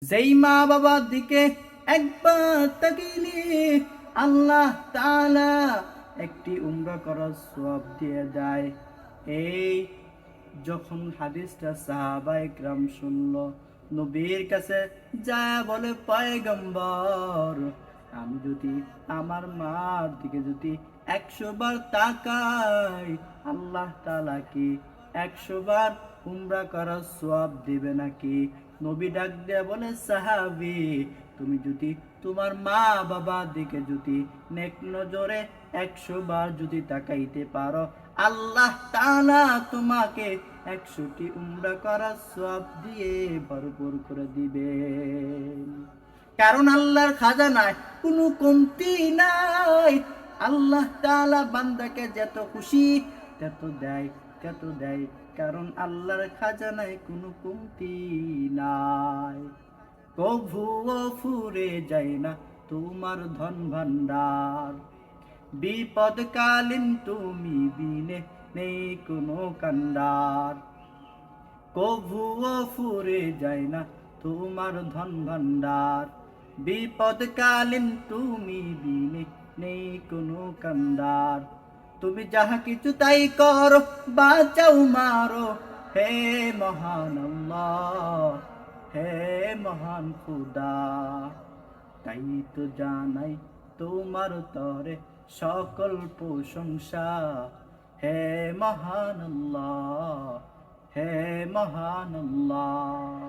যেই মা বাবার দিকে একবার তাকিয়ে আল্লাহ তাআলা একটি উমরা করার সওয়াব দিয়ে দেয়। এই যখন হাদিসটা সাহাবায়ে কেরাম শুনলো, নবীর কাছে যায় বলে, পয়গম্বর, আমি যদি আমার মার দিকে যদি 100 বার তাকাই, আল্লাহ তাআলা কি 100 বার উমরা করার সওয়াব দিবে নাকি? নবী ডাক দিয়ে বলে, সাহাবী, তুমি যদি তোমার মা বাবার দিকে যদি নেক নজরে 100 বার যদি তাকাইতে পারো, আল্লাহ তাআলা তোমাকে 100টি উমরা করার সওয়াব দিয়ে ভরপুর করে দিবে। কারণ আল্লাহর খাজানায় কোনো কমতি নাই। আল্লাহ তাআলা বান্দাকে যত খুশি তত দেয়, তত দেয়। কারণ আল্লাহর খাজানায় কোনো কমতি নাই। কভুও ফুরে যায় না তোমার ধন ভান্ডার, বিপদকালীন তুমি বিনে নেই কোনো কান্ডার। কভুও ফুরে যায় না তোমার ধন ভান্ডার, বিপদকালীন তুমি বিনে নেই কোনো কান্ডার। তুমি যাহা কিছু তাই করো, বাঁচাও মারো, হে মহান আল্লাহ, হে মহান খুদা। তাই তো জানাই তোমার তরে সকল প্রশংসা, হে মহান আল্লাহ, হে মহান আল্লাহ।